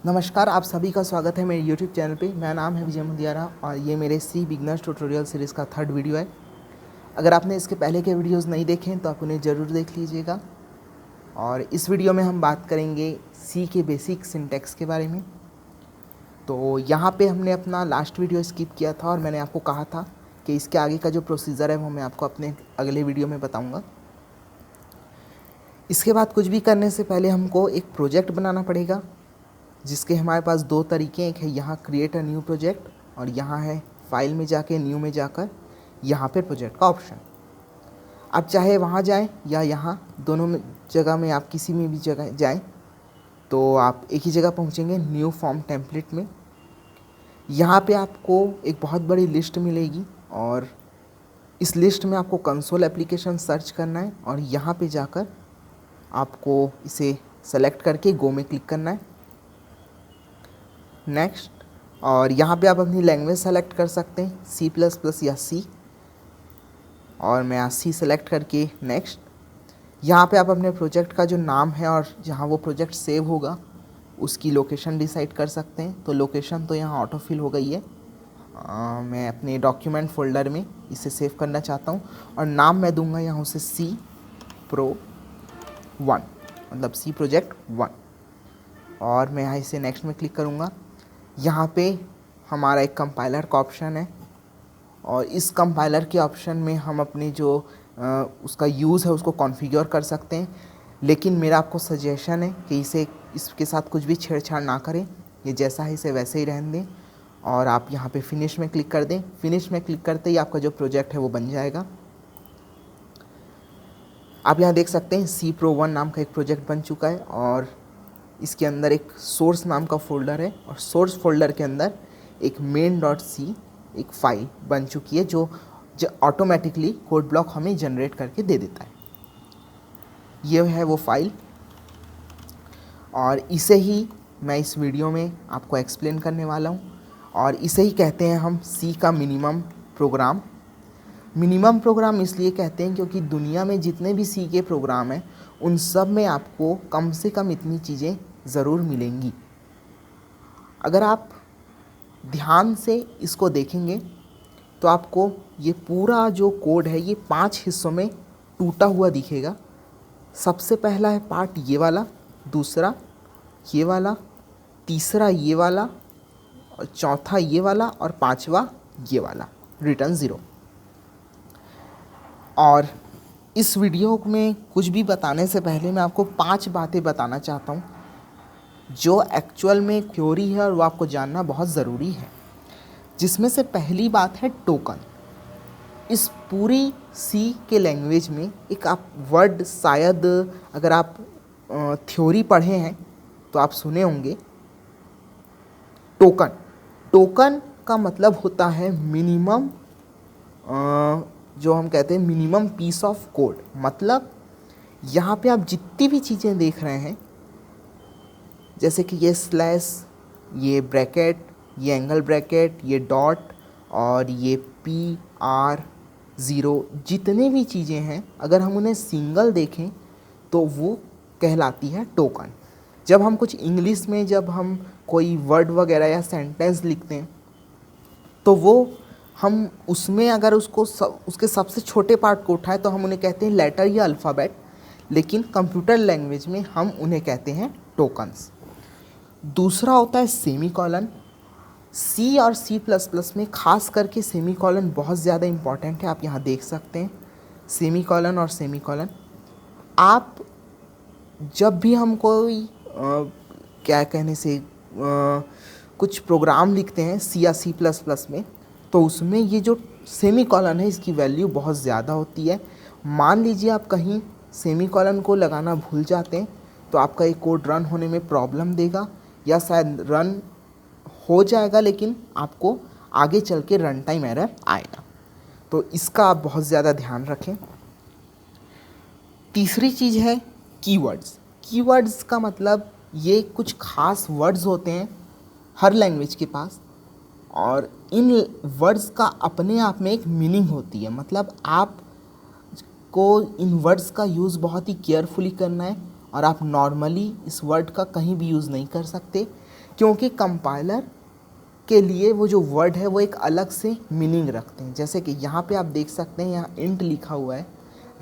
नमस्कार, आप सभी का स्वागत है मेरे YouTube चैनल पे। मेरा नाम है विजय मुदियारा और ये मेरे सी बिगनर्स ट्यूटोरियल सीरीज़ का थर्ड वीडियो है। अगर आपने इसके पहले के वीडियोस नहीं देखे हैं तो आप उन्हें ज़रूर देख लीजिएगा। और इस वीडियो में हम बात करेंगे सी के बेसिक सिंटैक्स के बारे में। तो यहाँ पे हमने अपना लास्ट वीडियो स्किप किया था और मैंने आपको कहा था कि इसके आगे का जो प्रोसीजर है वो मैं आपको अपने अगले वीडियो में बताऊँगा। इसके बाद कुछ भी करने से पहले हमको एक प्रोजेक्ट बनाना पड़ेगा, जिसके हमारे पास दो तरीके हैं। एक है यहाँ क्रिएट अ न्यू प्रोजेक्ट और यहाँ है फाइल में जाके न्यू में जाकर यहाँ पे प्रोजेक्ट का ऑप्शन। आप चाहे वहाँ जाएं या यहाँ, दोनों में जगह में आप किसी में भी जगह जाएं तो आप एक ही जगह पहुँचेंगे, न्यू फॉर्म टेम्पलेट में। यहाँ पे आपको एक बहुत बड़ी लिस्ट मिलेगी और इस लिस्ट में आपको कंसोल एप्लीकेशन सर्च करना है और यहाँ पे जाकर आपको इसे सेलेक्ट करके गो में क्लिक करना है। नेक्स्ट, और यहाँ पे आप अपनी लैंग्वेज सेलेक्ट कर सकते हैं, C++ या C, और मैं यहाँ C सेलेक्ट करके नेक्स्ट। यहाँ पे आप अपने प्रोजेक्ट का जो नाम है और जहाँ वो प्रोजेक्ट सेव होगा उसकी लोकेशन डिसाइड कर सकते हैं। तो लोकेशन तो यहाँ ऑटो फिल हो गई है। मैं अपने डॉक्यूमेंट फोल्डर में इसे सेव करना चाहता हूँ और नाम मैं दूंगा यहाँ उसे C Pro 1, मतलब C Project 1, और मैं यहाँ इसे नेक्स्ट में क्लिक करूँगा। यहाँ पे हमारा एक कंपाइलर का ऑप्शन है और इस कंपाइलर के ऑप्शन में हम अपनी जो उसका यूज़ है उसको कॉन्फ़िगर कर सकते हैं। लेकिन मेरा आपको सजेशन है कि इसके साथ कुछ भी छेड़छाड़ ना करें, ये जैसा है इसे वैसे ही रहने दें और आप यहाँ पे फिनिश में क्लिक कर दें। फिनिश में क्लिक करते ही आपका जो प्रोजेक्ट है वो बन जाएगा। आप यहाँ देख सकते हैं C Pro 1 नाम का एक प्रोजेक्ट बन चुका है और इसके अंदर एक सोर्स नाम का फोल्डर है और सोर्स फोल्डर के अंदर एक main.c एक फ़ाइल बन चुकी है जो ऑटोमेटिकली कोड ब्लॉक हमें जनरेट करके दे देता है। ये है वो फाइल और इसे ही मैं इस वीडियो में आपको एक्सप्लेन करने वाला हूँ और इसे ही कहते हैं हम सी का मिनिमम प्रोग्राम। मिनिमम प्रोग्राम इसलिए कहते हैं क्योंकि दुनिया में जितने भी सी के प्रोग्राम हैं उन सब में आपको कम से कम इतनी चीज़ें ज़रूर मिलेंगी। अगर आप ध्यान से इसको देखेंगे तो आपको ये पूरा जो कोड है ये 5 हिस्सों में टूटा हुआ दिखेगा। सबसे पहला है पार्ट ये वाला, दूसरा ये वाला, तीसरा ये वाला, और चौथा ये वाला और पांचवा ये वाला, रिटर्न 0। और इस वीडियो में कुछ भी बताने से पहले मैं आपको 5 बातें बताना चाहता हूँ जो एक्चुअल में थ्योरी है और वो आपको जानना बहुत ज़रूरी है। जिसमें से पहली बात है टोकन। इस पूरी सी के लैंग्वेज में एक आप वर्ड, शायद अगर आप थ्योरी पढ़े हैं तो आप सुने होंगे, टोकन। टोकन का मतलब होता है मिनिमम, जो हम कहते हैं मिनिमम पीस ऑफ कोड। मतलब यहाँ पे आप जितनी भी चीज़ें देख रहे हैं, जैसे कि ये स्लैश, ये ब्रैकेट, ये एंगल ब्रैकेट, ये डॉट और ये PR0, जितने भी चीज़ें हैं अगर हम उन्हें सिंगल देखें तो वो कहलाती है टोकन। जब हम कुछ इंग्लिश में जब हम कोई वर्ड वगैरह या सेंटेंस लिखते हैं तो वो हम उसमें अगर उसके सबसे छोटे पार्ट को उठाएं तो हम उन्हें कहते हैं लेटर या अल्फ़ाबेट, लेकिन कंप्यूटर लैंग्वेज में हम उन्हें कहते हैं टोकन्स। दूसरा होता है सेमी कॉलन। C और C++ में खास करके सेमी कॉलन बहुत ज़्यादा इम्पॉर्टेंट है। आप यहाँ देख सकते हैं सेमी कॉलन और सेमी कॉलन। आप जब भी हम कोई क्या कहने से कुछ प्रोग्राम लिखते हैं C या C++ में, तो उसमें ये जो सेमी कॉलन है इसकी वैल्यू बहुत ज़्यादा होती है। मान लीजिए आप कहीं सेमी कॉलन को लगाना भूल जाते हैं तो आपका ये कोड रन होने में प्रॉब्लम देगा, या शायद रन हो जाएगा लेकिन आपको आगे चल के रन टाइम एरर आएगा। तो इसका आप बहुत ज़्यादा ध्यान रखें। तीसरी चीज़ है कीवर्ड्स। कीवर्ड्स का मतलब ये कुछ खास वर्ड्स होते हैं हर लैंग्वेज के पास और इन वर्ड्स का अपने आप में एक मीनिंग होती है। मतलब आप को इन वर्ड्स का यूज़ बहुत ही केयरफुली करना है और आप नॉर्मली इस वर्ड का कहीं भी यूज़ नहीं कर सकते। क्योंकि कंपाइलर के लिए वो जो वर्ड है वो एक अलग से मीनिंग रखते हैं। जैसे कि यहाँ पे आप देख सकते हैं, यहाँ इंट लिखा हुआ है,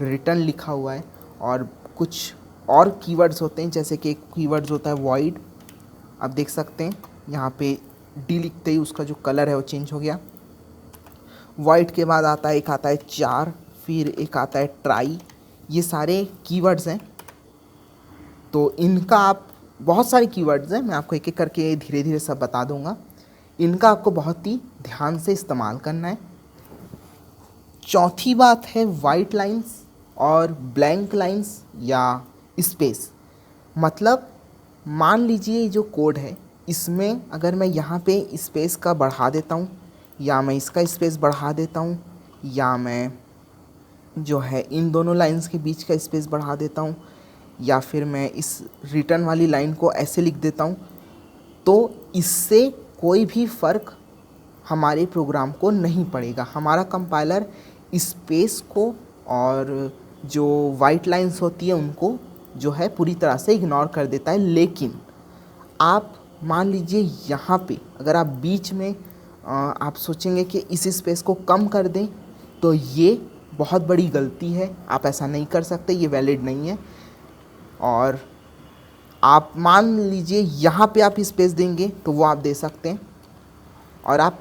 रिटर्न लिखा हुआ है, और कुछ और कीवर्ड्स होते हैं। जैसे कि एक कीवर्ड्स होता है वॉइड, आप देख सकते हैं यहाँ पे डी लिखते ही उसका जो कलर है वो चेंज हो गया। वॉइड के बाद आता है, एक आता है चार, फिर एक आता है ट्राई। ये सारे कीवर्ड्स हैं। तो इनका आप, बहुत सारे कीवर्ड्स हैं, मैं आपको एक एक करके धीरे धीरे सब बता दूंगा। इनका आपको बहुत ही ध्यान से इस्तेमाल करना है। चौथी बात है वाइट लाइंस और ब्लैंक लाइंस या स्पेस। मतलब मान लीजिए जो कोड है इसमें अगर मैं यहाँ पे स्पेस का बढ़ा देता हूँ, या मैं इसका स्पेस बढ़ा देता हूँ, या मैं जो है इन दोनों लाइंस के बीच का स्पेस बढ़ा देता हूँ, या फिर मैं इस रिटर्न वाली लाइन को ऐसे लिख देता हूँ, तो इससे कोई भी फ़र्क हमारे प्रोग्राम को नहीं पड़ेगा। हमारा कंपाइलर स्पेस को और जो वाइट लाइंस होती है उनको जो है पूरी तरह से इग्नोर कर देता है। लेकिन आप मान लीजिए यहाँ पे अगर आप बीच में आप सोचेंगे कि इस स्पेस को कम कर दें, तो ये बहुत बड़ी गलती है। आप ऐसा नहीं कर सकते, ये वैलिड नहीं है। और आप मान लीजिए यहाँ पे आप स्पेस देंगे तो वो आप दे सकते हैं। और आप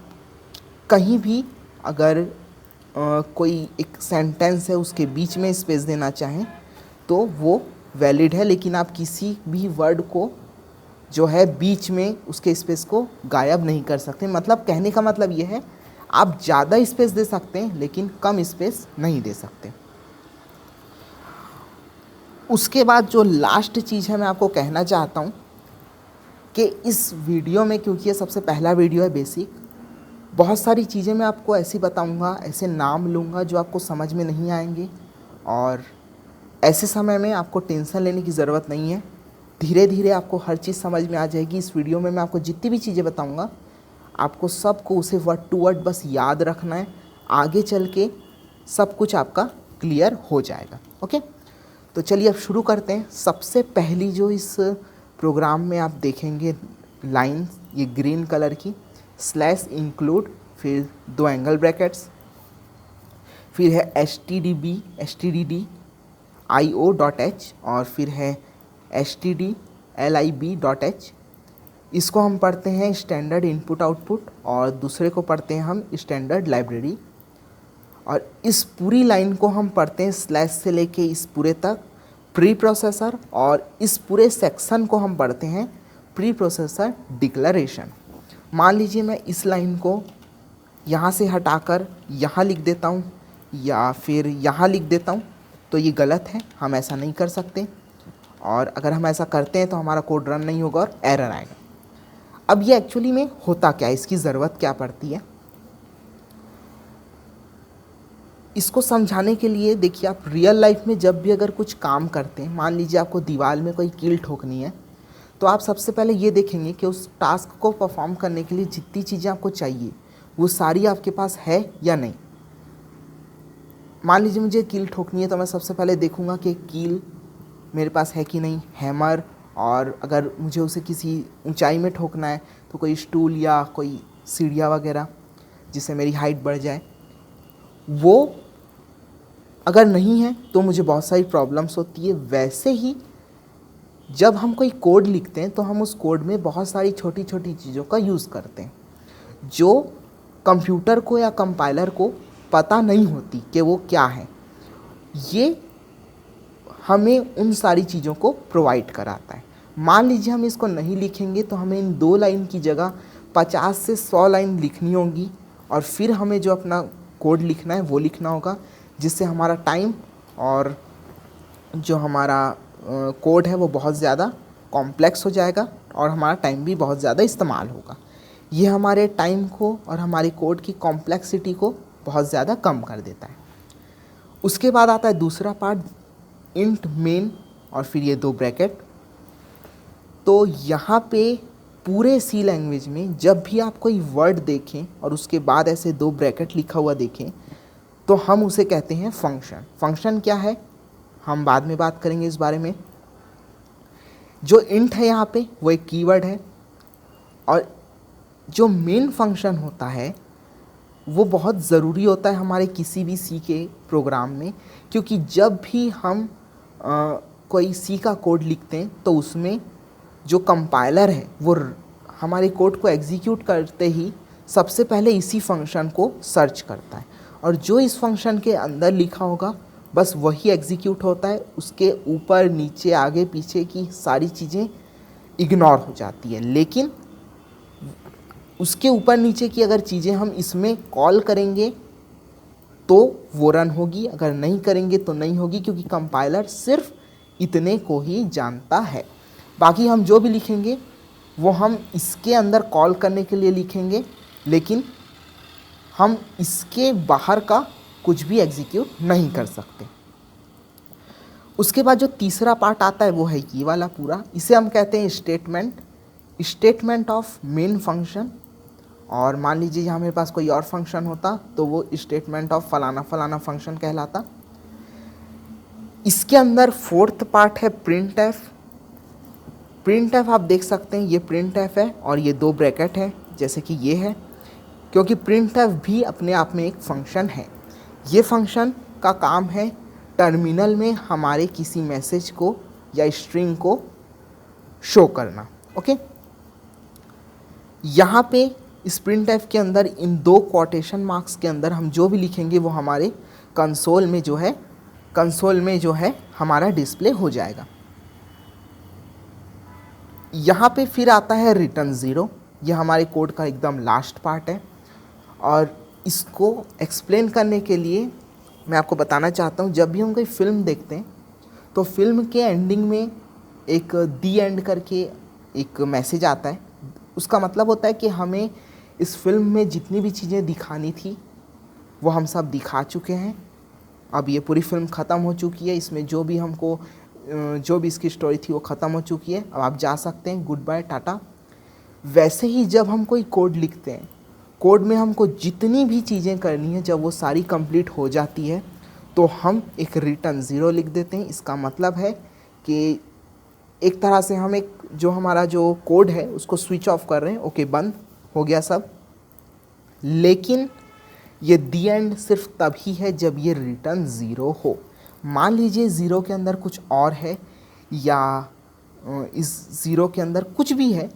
कहीं भी अगर कोई एक सेंटेंस है उसके बीच में स्पेस देना चाहें तो वो वैलिड है। लेकिन आप किसी भी वर्ड को जो है बीच में उसके स्पेस को गायब नहीं कर सकते। मतलब कहने का मतलब ये है, आप ज़्यादा स्पेस दे सकते हैं लेकिन कम स्पेस नहीं दे सकते। उसके बाद जो लास्ट चीज़ है मैं आपको कहना चाहता हूँ कि इस वीडियो में, क्योंकि ये सबसे पहला वीडियो है बेसिक, बहुत सारी चीज़ें मैं आपको ऐसी बताऊँगा, ऐसे नाम लूँगा जो आपको समझ में नहीं आएंगे। और ऐसे समय में आपको टेंशन लेने की ज़रूरत नहीं है। धीरे धीरे आपको हर चीज़ समझ में आ जाएगी। इस वीडियो में मैं आपको जितनी भी चीज़ें बताऊँगा आपको सबको उसे वर्ड टू वर्ड बस याद रखना है। आगे चल के सब कुछ आपका क्लियर हो जाएगा। ओके, तो चलिए अब शुरू करते हैं। सबसे पहली जो इस प्रोग्राम में आप देखेंगे लाइन, ये ग्रीन कलर की, स्लैश इंक्लूड, फिर 2 एंगल ब्रैकेट्स, फिर है std io.h, और फिर है stdlib.h। इसको हम पढ़ते हैं स्टैंडर्ड इनपुट आउटपुट, और दूसरे को पढ़ते हैं हम स्टैंडर्ड लाइब्रेरी। और इस पूरी लाइन को हम पढ़ते हैं स्लैश से लेके इस पूरे तक प्री प्रोसेसर, और इस पूरे सेक्शन को हम पढ़ते हैं प्री प्रोसेसर डिक्लेरेशन। मान लीजिए मैं इस लाइन को यहाँ से हटाकर यहाँ लिख देता हूँ या फिर यहाँ लिख देता हूँ, तो ये गलत है, हम ऐसा नहीं कर सकते। और अगर हम ऐसा करते हैं तो हमारा कोड रन नहीं होगा और एरर आएगा। अब ये एक्चुअली में होता क्या है, इसकी ज़रूरत क्या पड़ती है, इसको समझाने के लिए देखिए, आप रियल लाइफ में जब भी अगर कुछ काम करते हैं, मान लीजिए आपको दीवार में कोई कील ठोकनी है, तो आप सबसे पहले ये देखेंगे कि उस टास्क को परफॉर्म करने के लिए जितनी चीज़ें आपको चाहिए वो सारी आपके पास है या नहीं। मान लीजिए मुझे कील ठोकनी है, तो मैं सबसे पहले देखूंगा कि कील मेरे पास है कि नहीं, हैमर, और अगर मुझे उसे किसी ऊंचाई में ठोकना है तो कोई स्टूल या कोई सीढ़ियाँ वगैरह जिससे मेरी हाइट बढ़ जाए, वो अगर नहीं है तो मुझे बहुत सारी प्रॉब्लम्स होती है। वैसे ही जब हम कोई कोड लिखते हैं तो हम उस कोड में बहुत सारी छोटी छोटी चीज़ों का यूज़ करते हैं जो कंप्यूटर को या कंपाइलर को पता नहीं होती कि वो क्या है। ये हमें उन सारी चीज़ों को प्रोवाइड कराता है। मान लीजिए हम इसको नहीं लिखेंगे तो हमें इन 2 लाइन की जगह 50 से 100 लाइन लिखनी होगी, और फिर हमें जो अपना कोड लिखना है वो लिखना होगा, जिससे हमारा टाइम और जो हमारा कोड है वो बहुत ज़्यादा कॉम्प्लेक्स हो जाएगा और हमारा टाइम भी बहुत ज़्यादा इस्तेमाल होगा। ये हमारे टाइम को और हमारे कोड की कॉम्प्लेक्सिटी को बहुत ज़्यादा कम कर देता है। उसके बाद आता है दूसरा पार्ट, इंट मेन, और फिर ये 2 ब्रैकेट। तो यहाँ पे पूरे सी लैंग्वेज में जब भी आप कोई वर्ड देखें और उसके बाद ऐसे 2 ब्रैकेट लिखा हुआ देखें तो हम उसे कहते हैं फंक्शन। फंक्शन क्या है हम बाद में बात करेंगे इस बारे में। जो इंट है यहाँ पे वो एक कीवर्ड है, और जो मेन फंक्शन होता है वो बहुत ज़रूरी होता है हमारे किसी भी सी के प्रोग्राम में, क्योंकि जब भी हम कोई सी का कोड लिखते हैं तो उसमें जो कंपाइलर है वो हमारे कोड को एग्जीक्यूट करते ही सबसे पहले इसी फंक्शन को सर्च करता है, और जो इस फंक्शन के अंदर लिखा होगा बस वही एग्जीक्यूट होता है। उसके ऊपर नीचे आगे पीछे की सारी चीज़ें इग्नोर हो जाती है। लेकिन उसके ऊपर नीचे की अगर चीज़ें हम इसमें कॉल करेंगे तो वो रन होगी, अगर नहीं करेंगे तो नहीं होगी, क्योंकि कंपाइलर सिर्फ इतने को ही जानता है। बाकी हम जो भी लिखेंगे वो हम इसके अंदर कॉल करने के लिए लिखेंगे, लेकिन हम इसके बाहर का कुछ भी एग्जीक्यूट नहीं कर सकते। उसके बाद जो तीसरा पार्ट आता है वो है ये वाला पूरा, इसे हम कहते हैं स्टेटमेंट ऑफ मेन फंक्शन। और मान लीजिए यहाँ मेरे पास कोई और फंक्शन होता तो वो स्टेटमेंट ऑफ फलाना फलाना फंक्शन कहलाता। इसके अंदर फोर्थ पार्ट है प्रिंट एफ। प्रिंट एफ आप देख सकते हैं, ये प्रिंट एफ है और ये दो ब्रैकेट है जैसे कि ये है, क्योंकि प्रिंट एफ भी अपने आप में एक फंक्शन है। ये फंक्शन का काम है टर्मिनल में हमारे किसी मैसेज को या स्ट्रिंग को शो करना। ओके, यहाँ पे इस प्रिंट एफ के अंदर इन दो कोटेशन मार्क्स के अंदर हम जो भी लिखेंगे वो हमारे कंसोल में जो है हमारा डिस्प्ले हो जाएगा। यहाँ पे फिर आता है रिटर्न ज़ीरो। यह हमारे कोड का एकदम लास्ट पार्ट है, और इसको एक्सप्लेन करने के लिए मैं आपको बताना चाहता हूँ, जब भी हम कोई फिल्म देखते हैं तो फिल्म के एंडिंग में एक दी एंड करके एक मैसेज आता है। उसका मतलब होता है कि हमें इस फिल्म में जितनी भी चीज़ें दिखानी थी वो हम सब दिखा चुके हैं। अब ये पूरी फिल्म ख़त्म हो चुकी है, इसमें जो भी इसकी स्टोरी थी वो ख़त्म हो चुकी है, अब आप जा सकते हैं, गुड बाय टाटा। वैसे ही जब हम कोई कोड लिखते हैं, कोड में हमको जितनी भी चीज़ें करनी है, जब वो सारी कंप्लीट हो जाती है तो हम एक रिटर्न ज़ीरो लिख देते हैं। इसका मतलब है कि एक तरह से हम हमारा जो कोड है उसको स्विच ऑफ कर रहे हैं। ओके, बंद हो गया सब। लेकिन ये दी एंड सिर्फ तभी है जब ये रिटर्न ज़ीरो हो। मान लीजिए ज़ीरो के अंदर कुछ और है या इस ज़ीरो के अंदर कुछ भी है,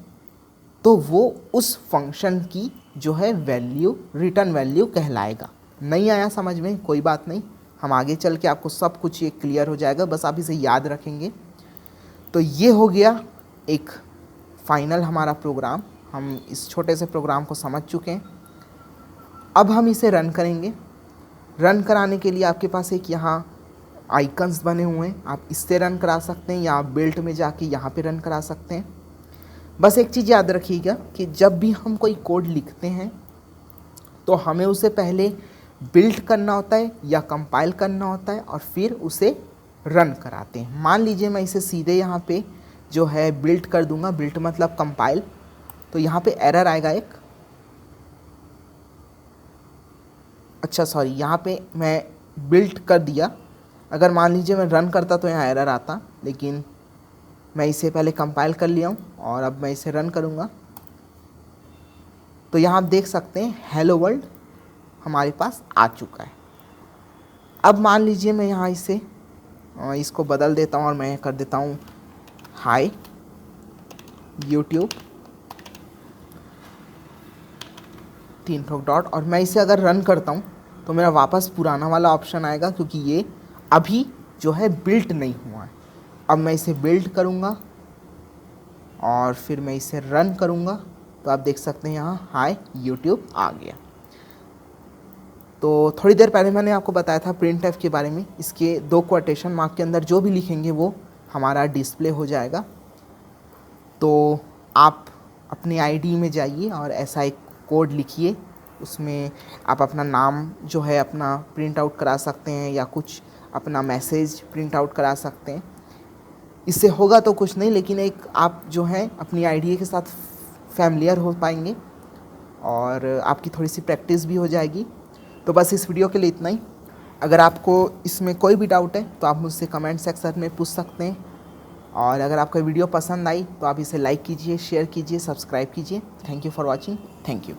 तो वो उस फंक्शन की जो है वैल्यू, रिटर्न वैल्यू कहलाएगा। नहीं आया समझ में, कोई बात नहीं, हम आगे चल के आपको सब कुछ ये क्लियर हो जाएगा, बस आप इसे याद रखेंगे। तो ये हो गया एक फाइनल हमारा प्रोग्राम। हम इस छोटे से प्रोग्राम को समझ चुके हैं। अब हम इसे रन करेंगे। रन कराने के लिए आपके पास एक यहाँ आइकन्स बने हुए हैं, आप इससे रन करा सकते हैं या आप बिल्ट में जाके यहाँ पे रन करा सकते हैं। बस एक चीज़ याद रखिएगा कि जब भी हम कोई कोड लिखते हैं तो हमें उसे पहले बिल्ट करना होता है या कंपाइल करना होता है और फिर उसे रन कराते हैं। मान लीजिए मैं इसे सीधे यहाँ पे जो है बिल्ट कर दूंगा, बिल्ट मतलब कंपाइल, तो यहाँ पे एरर आएगा एक। अच्छा सॉरी, यहाँ पे मैं बिल्ट कर दिया, अगर मान लीजिए मैं रन करता तो यहाँ एरर आता, लेकिन मैं इसे पहले कंपाइल कर लिया हूँ और अब मैं इसे रन करूँगा। तो यहाँ आप देख सकते हैं हेलो वर्ल्ड हमारे पास आ चुका है। अब मान लीजिए मैं यहाँ इसको बदल देता हूँ और मैं कर देता हूँ हाय यूट्यूब 3 डॉट, और मैं इसे अगर रन करता हूँ तो मेरा वापस पुराना वाला ऑप्शन आएगा, क्योंकि ये अभी जो है बिल्ट नहीं हुआ है। अब मैं इसे बिल्ड करूँगा और फिर मैं इसे रन करूँगा, तो आप देख सकते हैं यहाँ हाय यूट्यूब आ गया। तो थोड़ी देर पहले मैंने आपको बताया था प्रिंट एफ के बारे में। इसके दो कोटेशन मार्क के अंदर जो भी लिखेंगे वो हमारा डिस्प्ले हो जाएगा। तो आप अपनी आईडी में जाइए और ऐसा एक कोड लिखिए, उसमें आप अपना नाम जो है अपना प्रिंट आउट करा सकते हैं या कुछ अपना मैसेज प्रिंट आउट करा सकते हैं। इससे होगा तो कुछ नहीं, लेकिन एक आप जो है अपनी आईडी के साथ फैमिलियर हो पाएंगे और आपकी थोड़ी सी प्रैक्टिस भी हो जाएगी। तो बस इस वीडियो के लिए इतना ही। अगर आपको इसमें कोई भी डाउट है तो आप मुझसे कमेंट सेक्शन में पूछ सकते हैं और अगर आपका वीडियो पसंद आई तो आप इसे लाइक कीजिए, शेयर कीजिए, सब्सक्राइब कीजिए। Thank you for watching. Thank you.